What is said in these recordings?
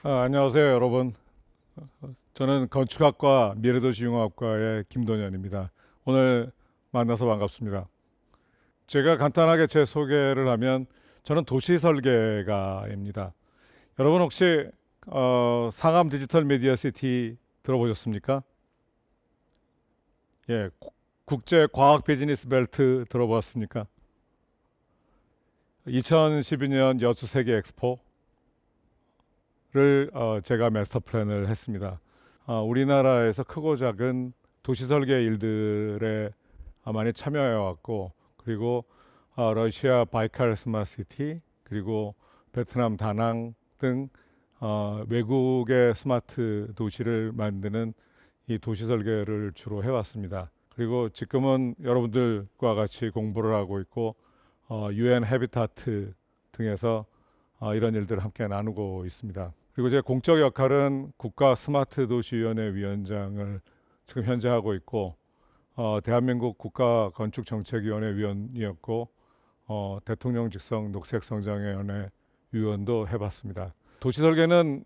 안녕하세요, 여러분. 저는 건축학과 미래도시융합과의 김동현입니다. 오늘 만나서 반갑습니다. 제가 간단하게 제 소개를 하면 저는 도시설계가입니다. 여러분 혹시 상암 디지털 미디어 시티 들어보셨습니까? 예, 국제 과학 비즈니스 벨트 들어보았습니까? 2012년 여수 세계 엑스포를 제가 마스터 플랜을 했습니다. 우리나라에서 크고 작은 도시 설계 일들에 많이 참여해 왔고, 그리고 러시아 바이칼 스마트 시티, 그리고 베트남 다낭 등 외국의 스마트 도시를 만드는 이 도시 설계를 주로 해왔습니다. 그리고 지금은 여러분들과 같이 공부를 하고 있고 UN 해비타트 등에서 이런 일들을 함께 나누고 있습니다. 그리고 제 공적 역할은 국가 스마트 도시위원회 위원장을 지금 현재 하고 있고 대한민국 국가건축정책위원회 위원이었고 대통령 직속 녹색성장위원회 위원도 해봤습니다. 도시설계는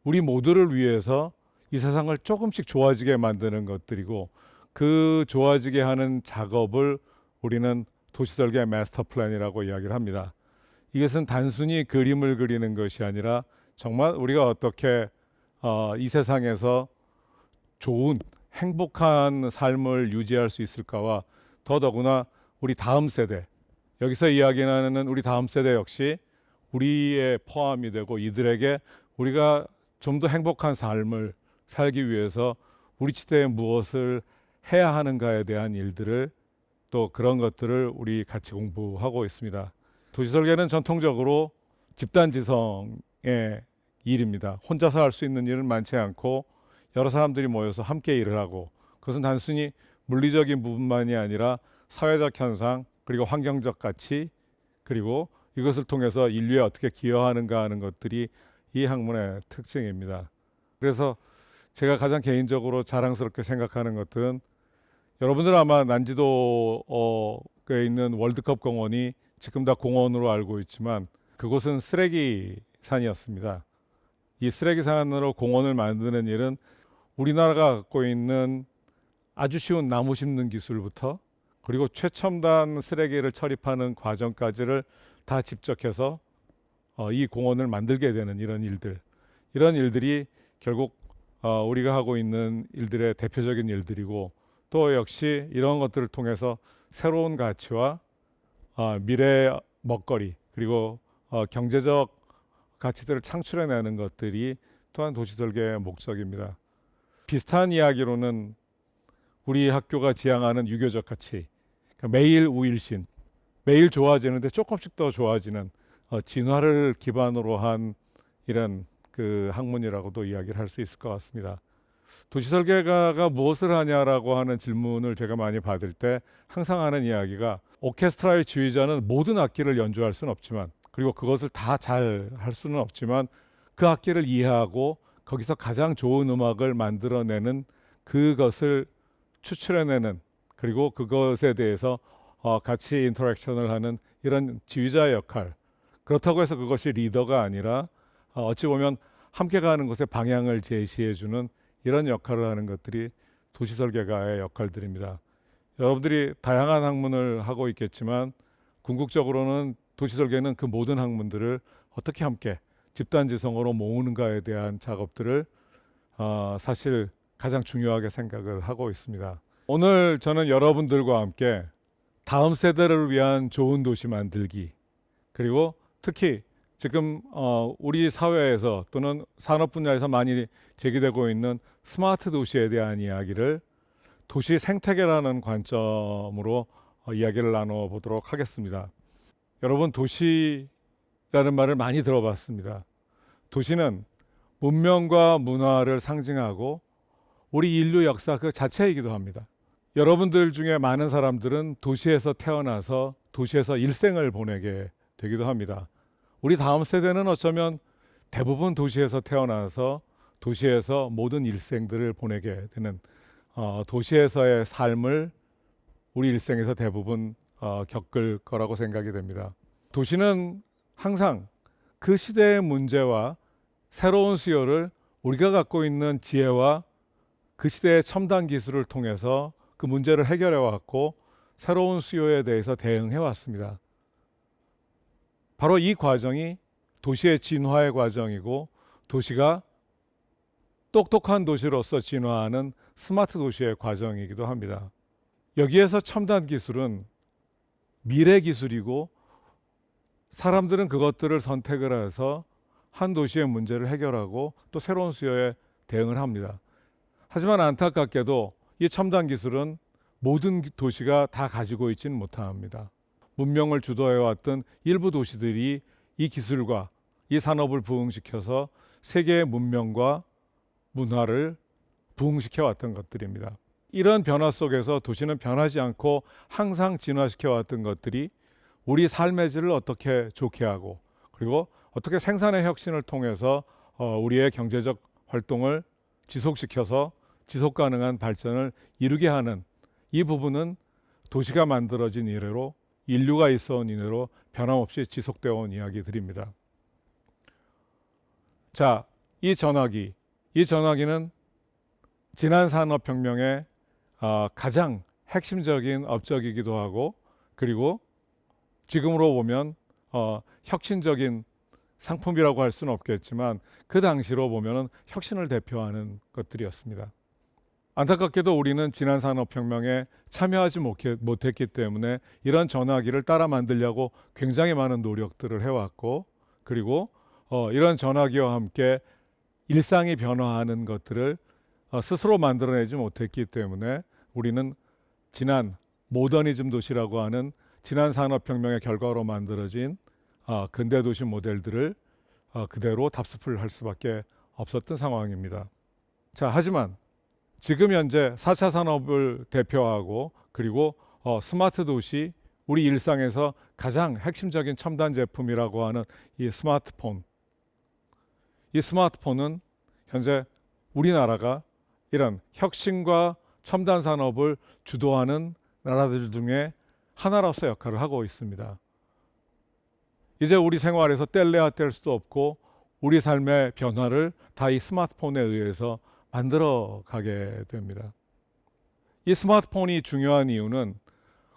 우리 모두를 위해서 이 세상을 조금씩 좋아지게 만드는 것들이고, 그 좋아지게 하는 작업을 우리는 도시설계 마스터 플랜이라고 이야기를 합니다. 이것은 단순히 그림을 그리는 것이 아니라 정말 우리가 어떻게 이 세상에서 좋은 행복한 삶을 유지할 수 있을까와, 더더구나 우리 다음 세대, 여기서 이야기하는 우리 다음 세대 역시 우리의 포함이 되고, 이들에게 우리가 좀 더 행복한 삶을 살기 위해서 우리 시대에 무엇을 해야 하는가에 대한 일들을, 또 그런 것들을 우리 같이 공부하고 있습니다. 도시설계는 전통적으로 집단지성의 일입니다. 혼자서 할 수 있는 일은 많지 않고 여러 사람들이 모여서 함께 일을 하고, 그것은 단순히 물리적인 부분만이 아니라 사회적 현상, 그리고 환경적 가치, 그리고 이것을 통해서 인류에 어떻게 기여하는가 하는 것들이 이 학문의 특징입니다. 그래서 제가 가장 개인적으로 자랑스럽게 생각하는 것들은, 여러분들 아마 난지도에 있는 월드컵 공원이 지금 다 공원으로 알고 있지만 그곳은 쓰레기산이었습니다. 이 쓰레기산으로 공원을 만드는 일은 우리나라가 갖고 있는 아주 쉬운 나무 심는 기술부터, 그리고 최첨단 쓰레기를 처리하는 과정까지를 다 집적해서 이 공원을 만들게 되는 이런 일들이 결국 우리가 하고 있는 일들의 대표적인 일들이고, 또 역시 이런 것들을 통해서 새로운 가치와 미래의 먹거리, 그리고 경제적 가치들을 창출해내는 것들이 또한 도시설계의 목적입니다. 비슷한 이야기로는 우리 학교가 지향하는 유교적 가치, 그러니까 매일 우일신, 매일 좋아지는데 조금씩 더 좋아지는 진화를 기반으로 한 이런 그 학문이라고도 이야기를 할 수 있을 것 같습니다. 도시설계가가 무엇을 하냐라고 하는 질문을 제가 많이 받을 때 항상 하는 이야기가, 오케스트라의 지휘자는 모든 악기를 연주할 수는 없지만, 그리고 그것을 다 잘 할 수는 없지만, 그 악기를 이해하고 거기서 가장 좋은 음악을 만들어내는, 그것을 추출해내는, 그리고 그것에 대해서 같이 인터랙션을 하는 이런 지휘자의 역할, 그렇다고 해서 그것이 리더가 아니라 어찌 보면 함께 가는 곳에 방향을 제시해주는 이런 역할을 하는 것들이 도시설계가의 역할들입니다. 여러분들이 다양한 학문을 하고 있겠지만 궁극적으로는 도시설계는 그 모든 학문들을 어떻게 함께 집단지성으로 모으는가에 대한 작업들을 사실 가장 중요하게 생각을 하고 있습니다. 오늘 저는 여러분들과 함께 다음 세대를 위한 좋은 도시 만들기, 그리고 특히 지금 우리 사회에서 또는 산업 분야에서 많이 제기되고 있는 스마트 도시에 대한 이야기를 도시 생태계라는 관점으로 이야기를 나눠보도록 하겠습니다. 여러분, 도시라는 말을 많이 들어봤습니다. 도시는 문명과 문화를 상징하고 우리 인류 역사 그 자체이기도 합니다. 여러분들 중에 많은 사람들은 도시에서 태어나서 도시에서 일생을 보내게 되기도 합니다. 우리 다음 세대는 어쩌면 대부분 도시에서 태어나서 도시에서 모든 일생들을 보내게 되는 도시에서의 삶을 우리 일생에서 대부분 겪을 거라고 생각이 됩니다. 도시는 항상 그 시대의 문제와 새로운 수요를 우리가 갖고 있는 지혜와 그 시대의 첨단 기술을 통해서 그 문제를 해결해 왔고 새로운 수요에 대해서 대응해 왔습니다. 바로 이 과정이 도시의 진화의 과정이고 도시가 똑똑한 도시로서 진화하는 스마트 도시의 과정이기도 합니다. 여기에서 첨단 기술은 미래 기술이고 사람들은 그것들을 선택을 해서 한 도시의 문제를 해결하고 또 새로운 수요에 대응을 합니다. 하지만 안타깝게도 이 첨단 기술은 모든 도시가 다 가지고 있지는 못합니다. 문명을 주도해왔던 일부 도시들이 이 기술과 이 산업을 부흥시켜서 세계의 문명과 문화를 부흥시켜 왔던 것들입니다. 이런 변화 속에서 도시는 변하지 않고 항상 진화시켜 왔던 것들이 우리 삶의 질을 어떻게 좋게 하고 그리고 어떻게 생산의 혁신을 통해서 우리의 경제적 활동을 지속시켜서 지속 가능한 발전을 이루게 하는 이 부분은 도시가 만들어진 이래로 인류가 있어온 이래로 변함없이 지속되어 온 이야기들입니다. 자, 이 전화기는 지난 산업혁명의 가장 핵심적인 업적이기도 하고 그리고 지금으로 보면 혁신적인 상품이라고 할 수는 없겠지만 그 당시로 보면 혁신을 대표하는 것들이었습니다. 안타깝게도 우리는 지난 산업혁명에 참여하지 못했기 때문에 이런 전화기를 따라 만들려고 굉장히 많은 노력들을 해왔고 그리고 이런 전화기와 함께 일상이 변화하는 것들을 스스로 만들어내지 못했기 때문에 우리는 지난 모더니즘 도시라고 하는 지난 산업혁명의 결과로 만들어진 근대도시 모델들을 그대로 답습을 할 수밖에 없었던 상황입니다. 자, 하지만 지금 현재 4차 산업을 대표하고 그리고 스마트 도시, 우리 일상에서 가장 핵심적인 첨단 제품이라고 하는 이 스마트폰. 이 스마트폰은 현재 우리나라가 이런 혁신과 첨단 산업을 주도하는 나라들 중에 하나로서 역할을 하고 있습니다. 이제 우리 생활에서 뗄래야 뗄 수도 없고 우리 삶의 변화를 다 이 스마트폰에 의해서 만들어 가게 됩니다. 이 스마트폰이 중요한 이유는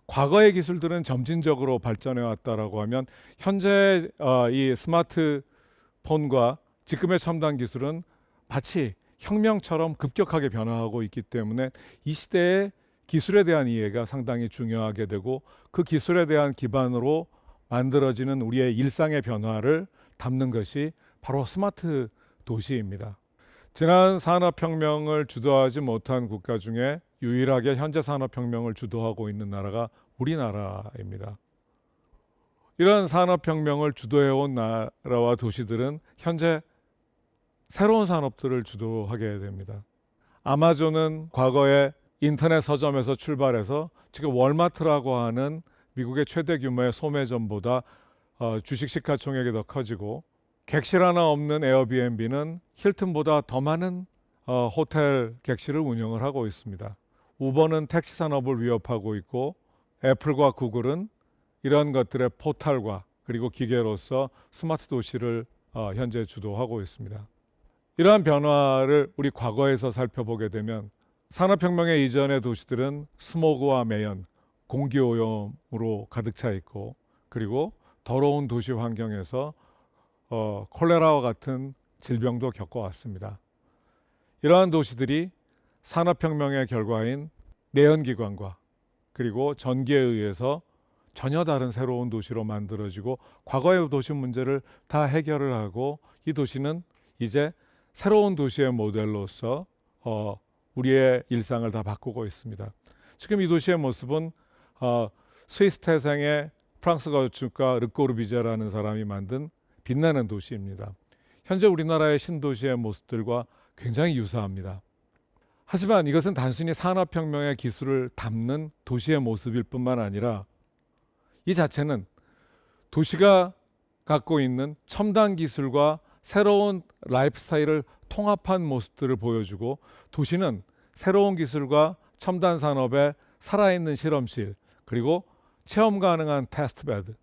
과거의 기술들은 점진적으로 발전해 왔다라고 하면 현재 이 스마트폰과 지금의 첨단 기술은 마치 혁명처럼 급격하게 변화하고 있기 때문에 이 시대의 기술에 대한 이해가 상당히 중요하게 되고 그 기술에 대한 기반으로 만들어지는 우리의 일상의 변화를 담는 것이 바로 스마트 도시입니다. 지난 산업혁명을 주도하지 못한 국가 중에 유일하게 현재 산업혁명을 주도하고 있는 나라가 우리나라입니다. 이런 산업혁명을 주도해온 나라와 도시들은 현재 새로운 산업들을 주도하게 됩니다. 아마존은 과거에 인터넷 서점에서 출발해서 지금 월마트라고 하는 미국의 최대 규모의 소매점보다 주식 시가총액이 더 커지고 객실 하나 없는 에어비앤비는 힐튼보다 더 많은 호텔 객실을 운영을 하고 있습니다. 우버는 택시 산업을 위협하고 있고 애플과 구글은 이런 것들의 포탈과 그리고 기계로서 스마트 도시를 현재 주도하고 있습니다. 이러한 변화를 우리 과거에서 살펴보게 되면 산업혁명의 이전의 도시들은 스모그와 매연, 공기오염으로 가득 차 있고 그리고 더러운 도시 환경에서 콜레라와 같은 질병도 겪어왔습니다. 이러한 도시들이 산업혁명의 결과인 내연기관과 그리고 전기에 의해서 전혀 다른 새로운 도시로 만들어지고 과거의 도시 문제를 다 해결을 하고 이 도시는 이제 새로운 도시의 모델로서 우리의 일상을 다 바꾸고 있습니다. 지금 이 도시의 모습은 스위스 태생의 프랑스 건축가 르꼬르비제라는 사람이 만든 빛나는 도시입니다. 현재 우리나라의 신도시의 모습들과 굉장히 유사합니다. 하지만 이것은 단순히 산업혁명의 기술을 담는 도시의 모습일 뿐만 아니라 이 자체는 도시가 갖고 있는 첨단 기술과 새로운 라이프 스타일을 통합한 모습들을 보여주고 도시는 새로운 기술과 첨단 산업의 살아있는 실험실 그리고 체험 가능한 테스트베드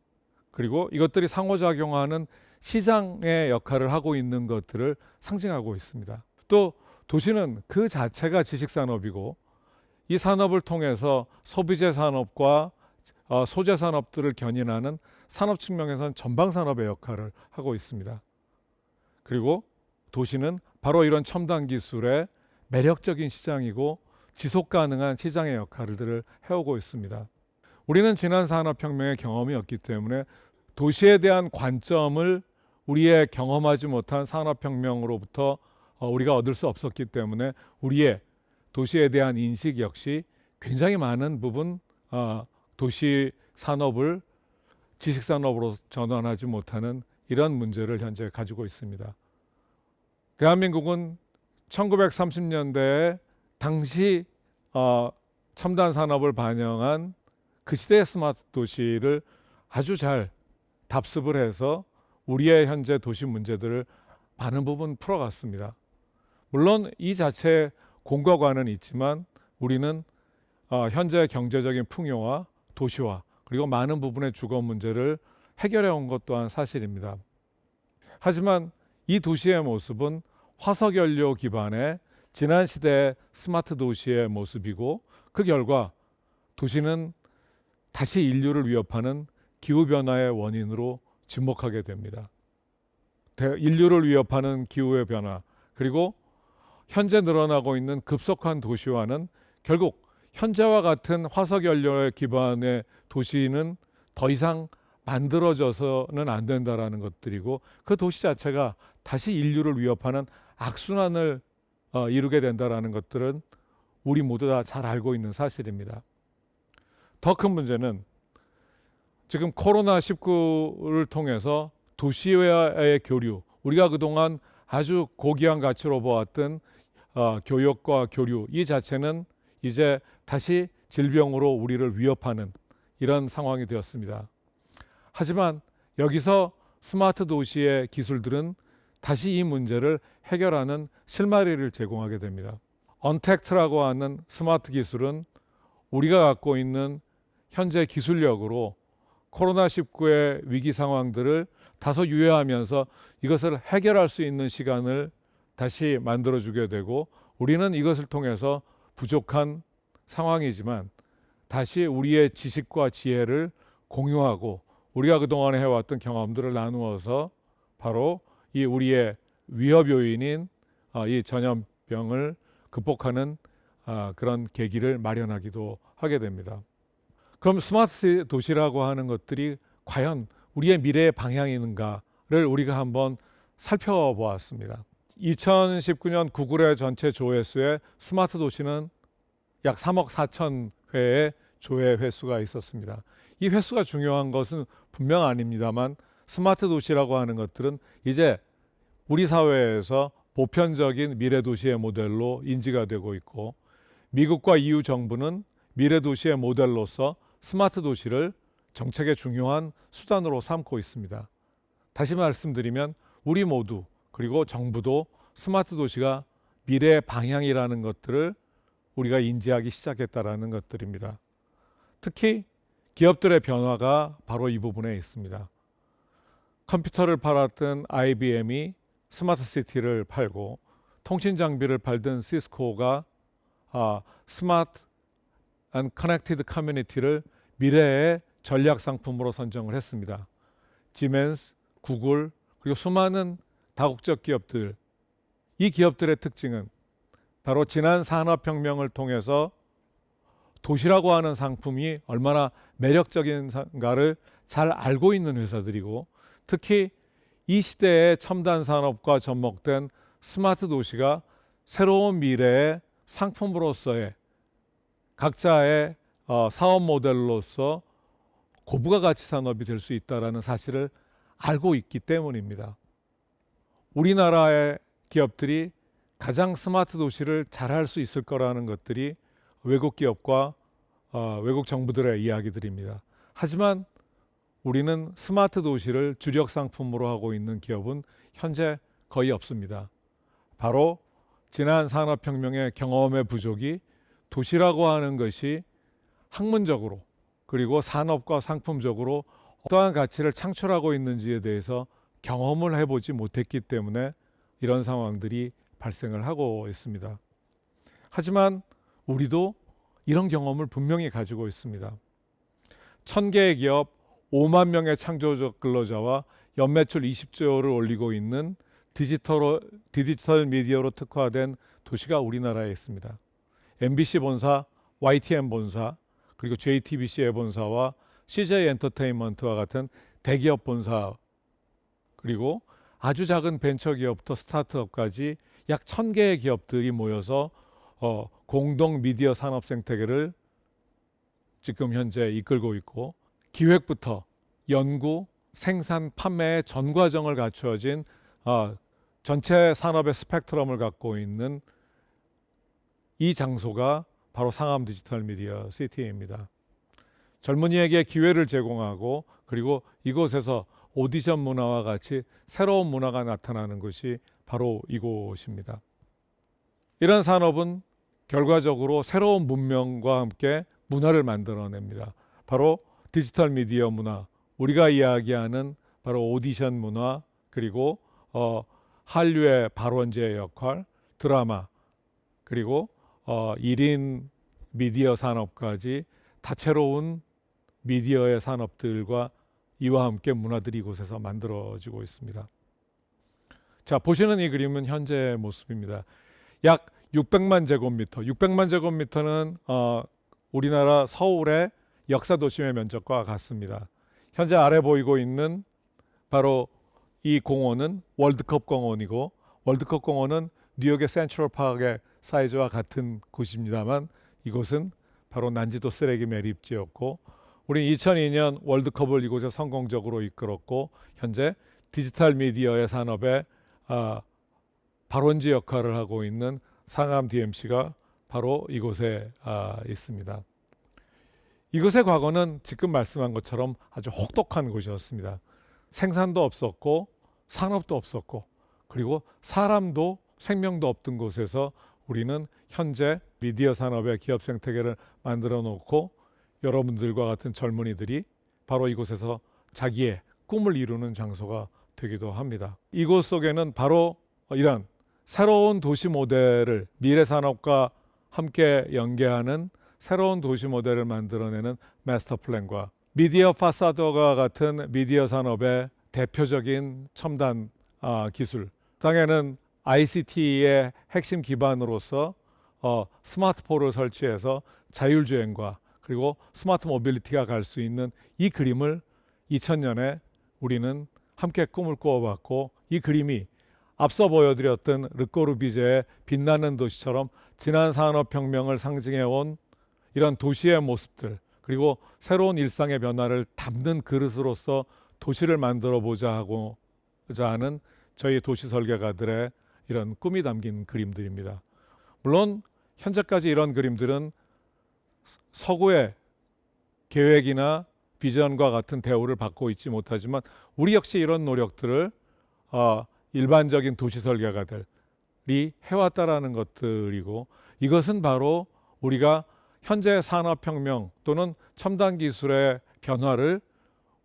그리고 이것들이 상호작용하는 시장의 역할을 하고 있는 것들을 상징하고 있습니다. 또 도시는 그 자체가 지식산업이고 이 산업을 통해서 소비재 산업과 소재 산업들을 견인하는 산업 측면에서는 전방 산업의 역할을 하고 있습니다. 그리고 도시는 바로 이런 첨단 기술의 매력적인 시장이고 지속 가능한 시장의 역할들을 해오고 있습니다. 우리는 지난 산업혁명의 경험이 없기 때문에 도시에 대한 관점을 우리의 경험하지 못한 산업혁명으로부터 우리가 얻을 수 없었기 때문에 우리의 도시에 대한 인식 역시 굉장히 많은 부분 도시 산업을 지식산업으로 전환하지 못하는 이런 문제를 현재 가지고 있습니다. 대한민국은 1930년대에 당시 첨단 산업을 반영한 그 시대의 스마트 도시를 아주 잘 답습을 해서 우리의 현재 도시 문제들을 많은 부분 풀어갔습니다. 물론 이 자체의 공과관은 있지만 우리는 현재 경제적인 풍요와 도시화 그리고 많은 부분의 주거 문제를 해결해 온 것 또한 사실입니다. 하지만 이 도시의 모습은 화석연료 기반의 지난 시대의 스마트 도시의 모습이고 그 결과 도시는 다시 인류를 위협하는 기후변화의 원인으로 지목하게 됩니다. 인류를 위협하는 기후의 변화 그리고 현재 늘어나고 있는 급속한 도시화는 결국 현재와 같은 화석연료의 기반의 도시는 더 이상 만들어져서는 안 된다라는 것들이고 그 도시 자체가 다시 인류를 위협하는 악순환을 이루게 된다라는 것들은 우리 모두 다 잘 알고 있는 사실입니다. 더 큰 문제는 지금 코로나19를 통해서 도시와의 교류, 우리가 그동안 아주 고귀한 가치로 보았던 교역과 교류 이 자체는 이제 다시 질병으로 우리를 위협하는 이런 상황이 되었습니다. 하지만 여기서 스마트 도시의 기술들은 다시 이 문제를 해결하는 실마리를 제공하게 됩니다. 언택트라고 하는 스마트 기술은 우리가 갖고 있는 현재 기술력으로 코로나19의 위기 상황들을 다소 유예하면서 이것을 해결할 수 있는 시간을 다시 만들어주게 되고 우리는 이것을 통해서 부족한 상황이지만 다시 우리의 지식과 지혜를 공유하고 우리가 그동안 해왔던 경험들을 나누어서 바로 이 우리의 위협 요인인 이 전염병을 극복하는 그런 계기를 마련하기도 하게 됩니다. 그럼 스마트 도시라고 하는 것들이 과연 우리의 미래의 방향인가를 우리가 한번 살펴보았습니다. 2019년 구글의 전체 조회수에 스마트 도시는 약 3억 4천 회의 조회 횟수가 있었습니다. 이 횟수가 중요한 것은 분명 아닙니다만 스마트 도시라고 하는 것들은 이제 우리 사회에서 보편적인 미래 도시의 모델로 인지가 되고 있고 미국과 EU 정부는 미래 도시의 모델로서 스마트 도시를 정책의 중요한 수단으로 삼고 있습니다. 다시 말씀드리면 우리 모두 그리고 정부도 스마트 도시가 미래의 방향이라는 것들을 우리가 인지하기 시작했다라는 것들입니다. 특히 기업들의 변화가 바로 이 부분에 있습니다. 컴퓨터를 팔았던 IBM이 스마트 시티를 팔고 통신 장비를 팔던 시스코가 스마트 앤 커넥티드 커뮤니티를 미래의 전략 상품으로 선정을 했습니다. 지멘스, 구글 그리고 수많은 다국적 기업들 이 기업들의 특징은 바로 지난 산업혁명을 통해서 도시라고 하는 상품이 얼마나 매력적인가를 잘 알고 있는 회사들이고 특히 이 시대의 첨단 산업과 접목된 스마트 도시가 새로운 미래의 상품으로서의 각자의 사업 모델로서 고부가 가치 산업이 될 수 있다는 사실을 알고 있기 때문입니다. 우리나라의 기업들이 가장 스마트 도시를 잘할 수 있을 거라는 것들이 외국 기업과 외국 정부들의 이야기들입니다. 하지만 우리는 스마트 도시를 주력 상품으로 하고 있는 기업은 현재 거의 없습니다. 바로 지난 산업혁명의 경험의 부족이 도시라고 하는 것이 학문적으로 그리고 산업과 상품적으로 어떠한 가치를 창출하고 있는지에 대해서 경험을 해보지 못했기 때문에 이런 상황들이 발생을 하고 있습니다. 하지만 우리도 이런 경험을 분명히 가지고 있습니다. 1000개의 기업, 5만 명의 창조적 근로자와 연매출 20조를 올리고 있는 디지털 미디어로 특화된 도시가 우리나라에 있습니다. MBC 본사, YTN 본사, 그리고 JTBC 본사와 CJ 엔터테인먼트와 같은 대기업 본사, 그리고 아주 작은 벤처기업부터 스타트업까지 약 1000개의 기업들이 모여서 공동 미디어 산업 생태계를 지금 현재 이끌고 있고, 기획부터 연구, 생산, 판매의 전 과정을 갖추어진 전체 산업의 스펙트럼을 갖고 있는 이 장소가 바로 상암 디지털 미디어 시티입니다. 젊은이에게 기회를 제공하고, 그리고 이곳에서 오디션 문화와 같이 새로운 문화가 나타나는 것이 바로 이곳입니다. 이런 산업은 결과적으로 새로운 문명과 함께 문화를 만들어냅니다. 바로 디지털 미디어 문화, 우리가 이야기하는 바로 오디션 문화, 그리고 한류의 발원제의 역할, 드라마, 그리고 1인 미디어 산업까지 다채로운 미디어의 산업들과 이와 함께 문화들이 이곳에서 만들어지고 있습니다. 자, 보시는 이 그림은 현재의 모습입니다. 약 600만 제곱미터, 600만 제곱미터는 우리나라 서울의 역사도심의 면적과 같습니다. 현재 아래 보이고 있는 바로 이 공원은 월드컵 공원이고, 월드컵 공원은 뉴욕의 센트럴 파크의 사이즈와 같은 곳입니다만, 이곳은 바로 난지도 쓰레기 매립지였고, 우리 2002년 월드컵을 이곳에 성공적으로 이끌었고, 현재 디지털 미디어의 산업에 발원지 역할을 하고 있는 상암 DMC가 바로 이곳에 있습니다. 이곳의 과거는 지금 말씀한 것처럼 아주 혹독한 곳이었습니다. 생산도 없었고, 산업도 없었고, 그리고 사람도 생명도 없던 곳에서 우리는 현재 미디어 산업의 기업 생태계를 만들어 놓고, 여러분들과 같은 젊은이들이 바로 이곳에서 자기의 꿈을 이루는 장소가 되기도 합니다. 이곳 속에는 바로 이런 새로운 도시 모델을, 미래 산업과 함께 연계하는 새로운 도시 모델을 만들어내는 마스터 플랜과 미디어 파사더가 같은 미디어 산업의 대표적인 첨단 기술, 당에는 ICT의 핵심 기반으로서 스마트폰을 설치해서 자율주행과 그리고 스마트 모빌리티가 갈 수 있는 이 그림을 2000년에 우리는 함께 꿈을 꾸어봤고, 이 그림이 앞서 보여드렸던 르꼬르비제의 빛나는 도시처럼 지난 산업혁명을 상징해온 이런 도시의 모습들, 그리고 새로운 일상의 변화를 담는 그릇으로서 도시를 만들어보자 하고자 하는 저희 도시 설계가들의 이런 꿈이 담긴 그림들입니다. 물론 현재까지 이런 그림들은 서구의 계획이나 비전과 같은 대우를 받고 있지 못하지만, 우리 역시 이런 노력들을 일반적인 도시 설계가들이 해왔다라는 것들이고, 이것은 바로 우리가 현재 산업혁명 또는 첨단 기술의 변화를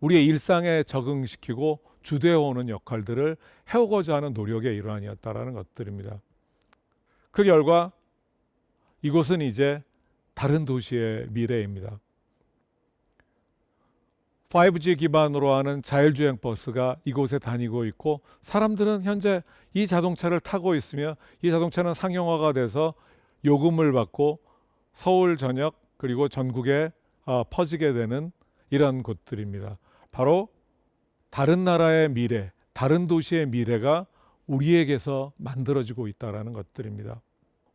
우리의 일상에 적응시키고 주도해오는 역할들을 해오고자 하는 노력의 일환이었다라는 것들입니다. 그 결과 이곳은 이제 다른 도시의 미래입니다. 5G 기반으로 하는 자율주행 버스가 이곳에 다니고 있고, 사람들은 현재 이 자동차를 타고 있으며, 이 자동차는 상용화가 돼서 요금을 받고 서울 전역 그리고 전국에 퍼지게 되는 이런 곳들입니다. 바로 다른 나라의 미래, 다른 도시의 미래가 우리에게서 만들어지고 있다는 것들입니다.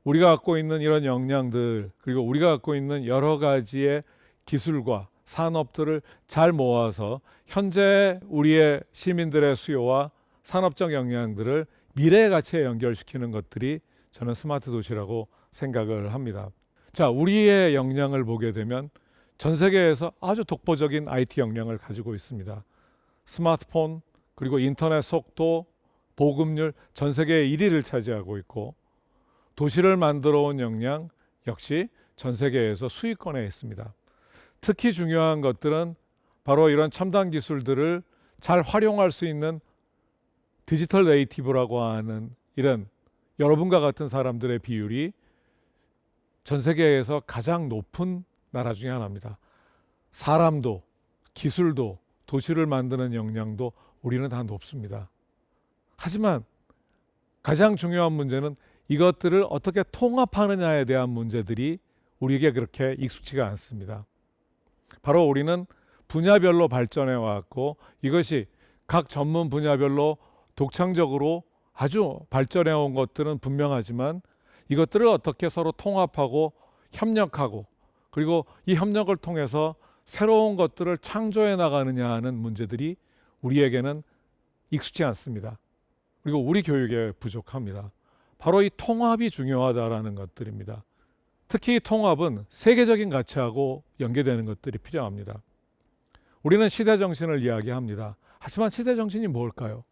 우리가 갖고 있는 이런 역량들, 그리고 우리가 갖고 있는 여러 가지의 기술과 산업들을 잘 모아서 현재 우리의 시민들의 수요와 산업적 역량들을 미래의 가치에 연결시키는 것들이 저는 스마트 도시라고 생각을 합니다. 자, 우리의 역량을 보게 되면 전 세계에서 아주 독보적인 IT 역량을 가지고 있습니다. 스마트폰, 그리고 인터넷 속도, 보급률 전 세계 1위를 차지하고 있고, 도시를 만들어 온 역량 역시 전 세계에서 수익권에 있습니다. 특히 중요한 것들은 바로 이런 첨단 기술들을 잘 활용할 수 있는 디지털 네이티브라고 하는 이런 여러분과 같은 사람들의 비율이 전 세계에서 가장 높은 나라 중에 하나입니다. 사람도, 기술도, 도시를 만드는 역량도 우리는 다 높습니다. 하지만 가장 중요한 문제는 이것들을 어떻게 통합하느냐에 대한 문제들이 우리에게 그렇게 익숙치가 않습니다. 바로 우리는 분야별로 발전해 왔고 이것이 각 전문 분야별로 독창적으로 아주 발전해 온 것들은 분명하지만 이것들을 어떻게 서로 통합하고 협력하고 그리고 이 협력을 통해서 새로운 것들을 창조해 나가느냐 하는 문제들이 우리에게는 익숙치 않습니다. 그리고 우리 교육에 부족합니다. 바로 이 통합이 중요하다라는 것들입니다. 특히 이 통합은 세계적인 가치하고 연계되는 것들이 필요합니다. 우리는 시대정신을 이야기합니다. 하지만 시대정신이 뭘까요?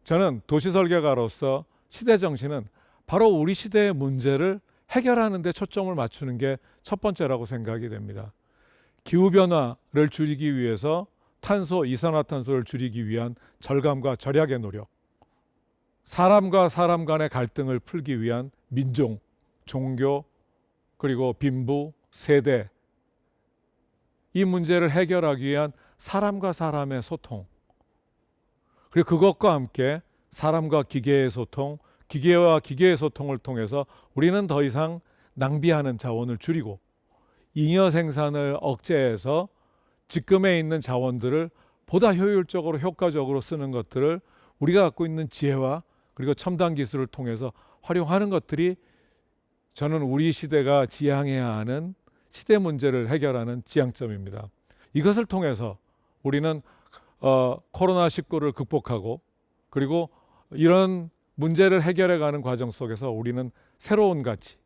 저는 도시설계가로서 시대정신은 바로 우리 시대의 문제를 해결하는 데 초점을 맞추는 게 첫 번째라고 생각이 됩니다. 기후변화를 줄이기 위해서 탄소, 이산화탄소를 줄이기 위한 절감과 절약의 노력, 사람과 사람 간의 갈등을 풀기 위한 민족, 종교, 그리고 빈부, 세대, 이 문제를 해결하기 위한 사람과 사람의 소통, 그리고 그것과 함께 사람과 기계의 소통, 기계와 기계의 소통을 통해서 우리는 더 이상 낭비하는 자원을 줄이고 잉여 생산을 억제해서 지금에 있는 자원들을 보다 효율적으로 효과적으로 쓰는 것들을 우리가 갖고 있는 지혜와 그리고 첨단 기술을 통해서 활용하는 것들이 저는 우리 시대가 지향해야 하는 시대 문제를 해결하는 지향점입니다. 이것을 통해서 우리는 코로나19를 극복하고 그리고 이런 문제를 해결해가는 과정 속에서 우리는 새로운 가치,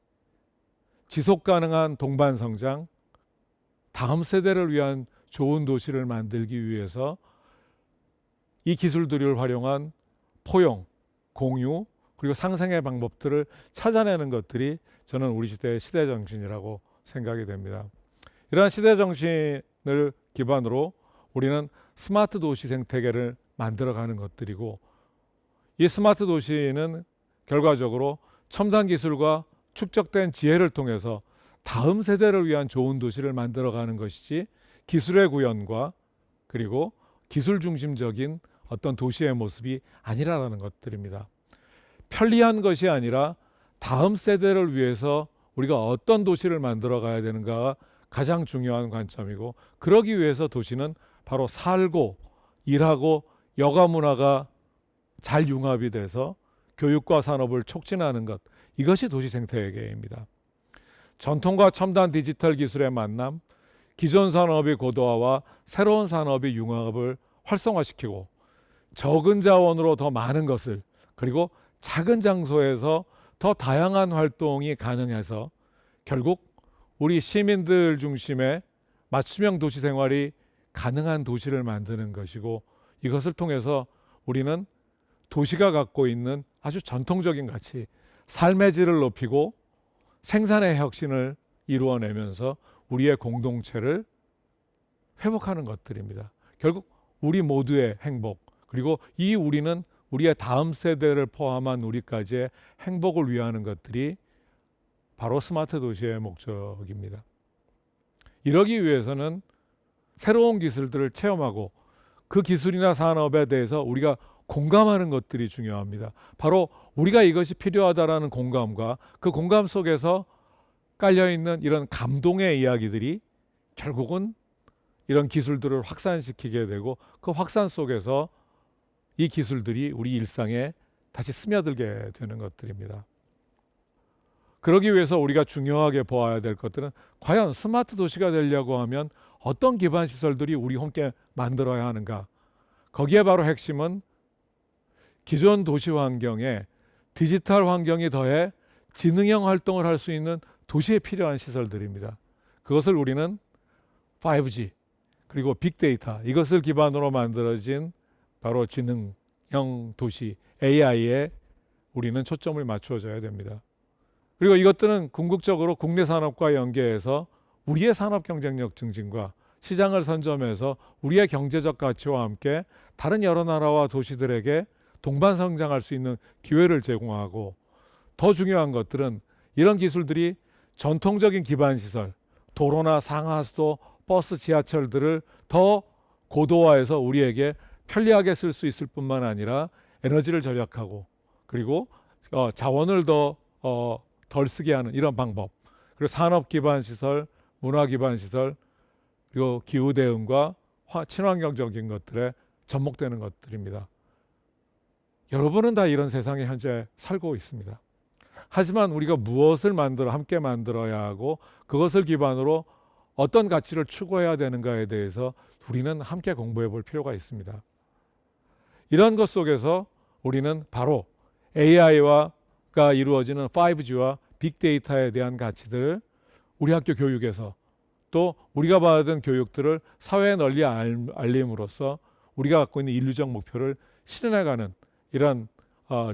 지속가능한 동반성장, 다음 세대를 위한 좋은 도시를 만들기 위해서 이 기술들을 활용한 포용, 공유, 그리고 상생의 방법들을 찾아내는 것들이 저는 우리 시대의 시대정신이라고 생각이 됩니다. 이러한 시대정신을 기반으로 우리는 스마트 도시 생태계를 만들어가는 것들이고 이 스마트 도시는 결과적으로 첨단 기술과 축적된 지혜를 통해서 다음 세대를 위한 좋은 도시를 만들어가는 것이지 기술의 구현과 그리고 기술 중심적인 어떤 도시의 모습이 아니라는 것들입니다. 편리한 것이 아니라 다음 세대를 위해서 우리가 어떤 도시를 만들어 가야 되는가가 가장 중요한 관점이고 그러기 위해서 도시는 바로 살고 일하고 여가 문화가 잘 융합이 돼서 교육과 산업을 촉진하는 것, 이것이 도시 생태계입니다. 전통과 첨단 디지털 기술의 만남, 기존 산업의 고도화와 새로운 산업의 융합을 활성화시키고 적은 자원으로 더 많은 것을 그리고 작은 장소에서 더 다양한 활동이 가능해서 결국 우리 시민들 중심의 맞춤형 도시 생활이 가능한 도시를 만드는 것이고 이것을 통해서 우리는 도시가 갖고 있는 아주 전통적인 가치, 삶의 질을 높이고 생산의 혁신을 이루어내면서 우리의 공동체를 회복하는 것들입니다. 결국 우리 모두의 행복 그리고 이 우리는 우리의 다음 세대를 포함한 우리까지의 행복을 위하는 것들이 바로 스마트 도시의 목적입니다. 이러기 위해서는 새로운 기술들을 체험하고 그 기술이나 산업에 대해서 우리가 공감하는 것들이 중요합니다. 바로 우리가 이것이 필요하다라는 공감과 그 공감 속에서 깔려있는 이런 감동의 이야기들이 결국은 이런 기술들을 확산시키게 되고 그 확산 속에서 이 기술들이 우리 일상에 다시 스며들게 되는 것들입니다. 그러기 위해서 우리가 중요하게 보아야 될 것들은 과연 스마트 도시가 되려고 하면 어떤 기반 시설들이 우리 함께 만들어야 하는가. 거기에 바로 핵심은 기존 도시 환경에 디지털 환경이 더해 지능형 활동을 할 수 있는 도시에 필요한 시설들입니다. 그것을 우리는 5G 그리고 빅데이터 이것을 기반으로 만들어진 바로 지능형 도시 AI에 우리는 초점을 맞추어줘야 됩니다. 그리고 이것들은 궁극적으로 국내 산업과 연계해서 우리의 산업 경쟁력 증진과 시장을 선점해서 우리의 경제적 가치와 함께 다른 여러 나라와 도시들에게 동반 성장할 수 있는 기회를 제공하고, 더 중요한 것들은 이런 기술들이 전통적인 기반 시설, 도로나 상하수도, 버스, 지하철들을 더 고도화해서 우리에게 편리하게 쓸 수 있을 뿐만 아니라 에너지를 절약하고, 그리고 자원을 덜 쓰게 하는 이런 방법, 그리고 산업 기반 시설, 문화 기반 시설, 그리고 기후 대응과 친환경적인 것들에 접목되는 것들입니다. 여러분은 다 이런 세상에 현재 살고 있습니다. 하지만 우리가 무엇을 함께 만들어야 하고, 그것을 기반으로 어떤 가치를 추구해야 되는가에 대해서 우리는 함께 공부해 볼 필요가 있습니다. 이런 것 속에서 우리는 바로 AI가 이루어지는 5G와 빅데이터에 대한 가치들을 우리 학교 교육에서, 또 우리가 받은 교육들을 사회에 널리 알림으로써 우리가 갖고 있는 인류적 목표를 실현해가는 이런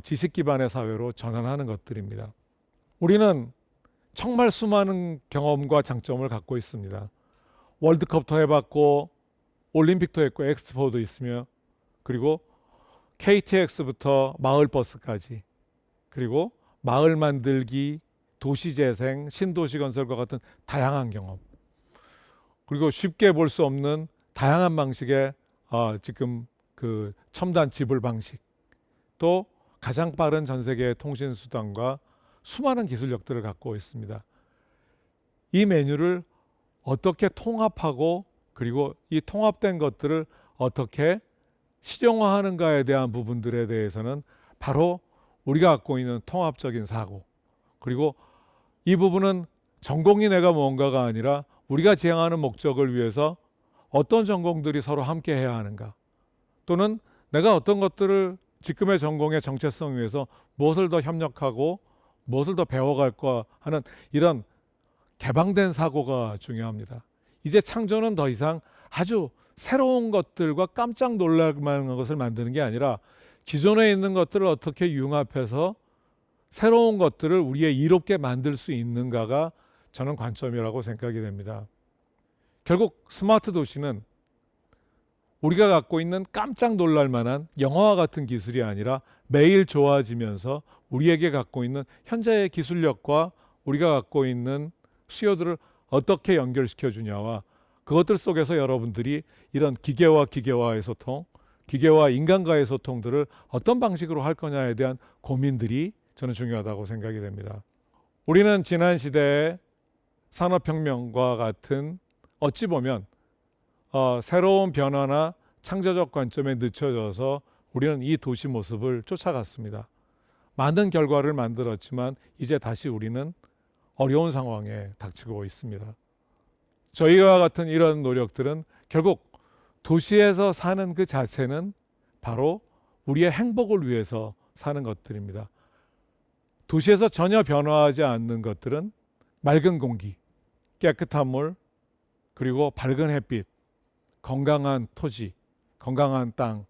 지식 기반의 사회로 전환하는 것들입니다. 우리는 정말 수많은 경험과 장점을 갖고 있습니다. 월드컵도 해봤고, 올림픽도 했고, 엑스포도 있으며, 그리고 KTX부터 마을버스까지, 그리고 마을 만들기, 도시재생, 신도시 건설과 같은 다양한 경험, 그리고 쉽게 볼 수 없는 다양한 방식의 지금 그 첨단 지불 방식, 또 가장 빠른 전 세계의 통신 수단과 수많은 기술력들을 갖고 있습니다. 이 메뉴를 어떻게 통합하고, 그리고 이 통합된 것들을 어떻게 실용화하는가에 대한 부분들에 대해서는 바로 우리가 갖고 있는 통합적인 사고, 그리고 이 부분은 전공이 내가 뭔가가 아니라 우리가 지향하는 목적을 위해서 어떤 전공들이 서로 함께 해야 하는가, 또는 내가 어떤 것들을 지금의 전공의 정체성 위해서 무엇을 더 협력하고 무엇을 더 배워갈까 하는 이런 개방된 사고가 중요합니다. 이제 창조는 더 이상 아주 새로운 것들과 깜짝 놀랄 만한 것을 만드는 게 아니라 기존에 있는 것들을 어떻게 융합해서 새로운 것들을 우리의 이롭게 만들 수 있는가가 저는 관점이라고 생각이 됩니다. 결국 스마트 도시는 우리가 갖고 있는 깜짝 놀랄 만한 영화와 같은 기술이 아니라 매일 좋아지면서 우리에게 갖고 있는 현재의 기술력과 우리가 갖고 있는 수요들을 어떻게 연결시켜 주냐와, 그것들 속에서 여러분들이 이런 기계와 기계와의 소통, 기계와 인간과의 소통들을 어떤 방식으로 할 거냐에 대한 고민들이 저는 중요하다고 생각이 됩니다. 우리는 지난 시대의 산업혁명과 같은, 어찌 보면 새로운 변화나 창조적 관점에 늦춰져서 우리는 이 도시 모습을 쫓아갔습니다. 많은 결과를 만들었지만 이제 다시 우리는 어려운 상황에 닥치고 있습니다. 저희와 같은 이런 노력들은 결국 도시에서 사는 그 자체는 바로 우리의 행복을 위해서 사는 것들입니다. 도시에서 전혀 변화하지 않는 것들은 맑은 공기, 깨끗한 물, 그리고 밝은 햇빛, 건강한 토지, 건강한 땅,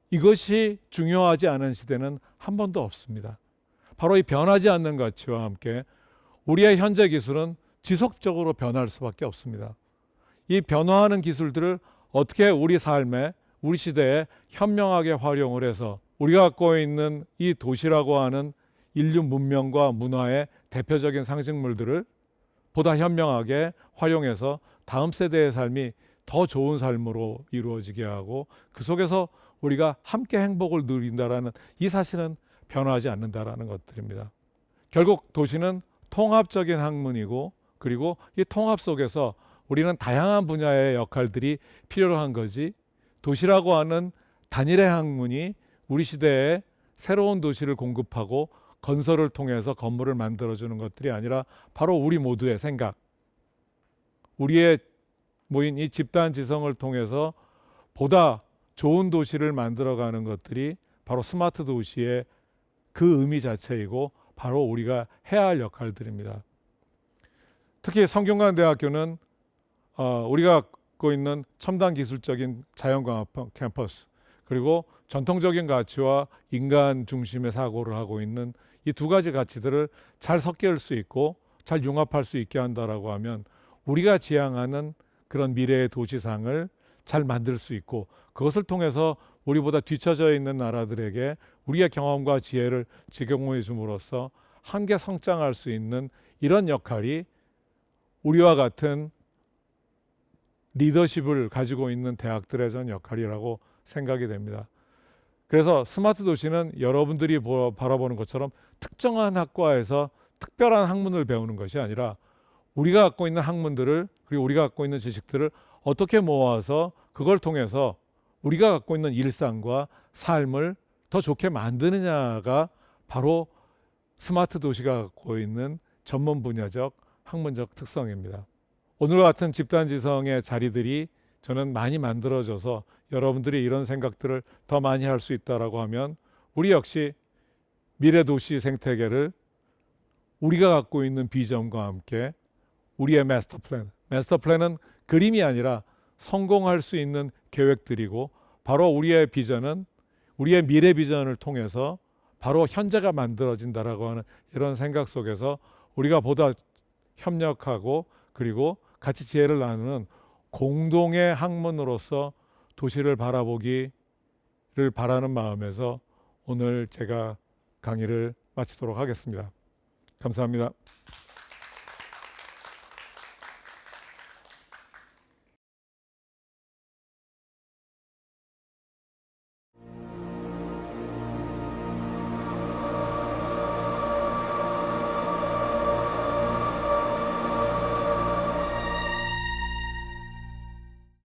이것이 중요하지 않은 시대는 한 번도 없습니다. 바로 이 변하지 않는 가치와 함께 우리의 현재 기술은 지속적으로 변할 수밖에 없습니다. 이 변화하는 기술들을 어떻게 우리 삶에, 우리 시대에 현명하게 활용을 해서 우리가 갖고 있는 이 도시라고 하는 인류 문명과 문화의 대표적인 상징물들을 보다 현명하게 활용해서 다음 세대의 삶이 더 좋은 삶으로 이루어지게 하고, 그 속에서 우리가 함께 행복을 누린다라는 이 사실은 변하지 않는다라는 것들입니다. 결국 도시는 통합적인 학문이고, 그리고 이 통합 속에서 우리는 다양한 분야의 역할들이 필요로 한 거지, 도시라고 하는 단일의 학문이 우리 시대에 새로운 도시를 공급하고 건설을 통해서 건물을 만들어주는 것들이 아니라 바로 우리 모두의 생각, 우리의 모인 이 집단 지성을 통해서 보다 좋은 도시를 만들어가는 것들이 바로 스마트 도시의 그 의미 자체이고 바로 우리가 해야 할 역할들입니다. 특히 성균관대학교는 우리가 갖고 있는 첨단 기술적인 자연광합 캠퍼스, 그리고 전통적인 가치와 인간 중심의 사고를 하고 있는 이 두 가지 가치들을 잘 섞일 수 있고 잘 융합할 수 있게 한다라고 하면 우리가 지향하는 그런 미래의 도시상을 잘 만들 수 있고, 그것을 통해서 우리보다 뒤처져 있는 나라들에게 우리의 경험과 지혜를 제공해 줌으로써 함께 성장할 수 있는 이런 역할이 우리와 같은 리더십을 가지고 있는 대학들의 전 역할이라고 생각이 됩니다. 그래서 스마트 도시는 여러분들이 바라보는 것처럼 특정한 학과에서 특별한 학문을 배우는 것이 아니라 우리가 갖고 있는 학문들을, 그리고 우리가 갖고 있는 지식들을 어떻게 모아서 그걸 통해서 우리가 갖고 있는 일상과 삶을 더 좋게 만드느냐가 바로 스마트 도시가 갖고 있는 전문 분야적 학문적 특성입니다. 오늘과 같은 집단지성의 자리들이 저는 많이 만들어져서 여러분들이 이런 생각들을 더 많이 할 수 있다라고 하면 우리 역시 미래 도시 생태계를 우리가 갖고 있는 비전과 함께 우리의 마스터 플랜은 그림이 아니라 성공할 수 있는 계획들이고, 바로 우리의 비전은 우리의 미래 비전을 통해서 바로 현재가 만들어진다라고 하는 이런 생각 속에서 우리가 보다 협력하고 그리고 같이 지혜를 나누는 공동의 학문으로서 도시를 바라보기를 바라는 마음에서 오늘 제가 강의를 마치도록 하겠습니다. 감사합니다.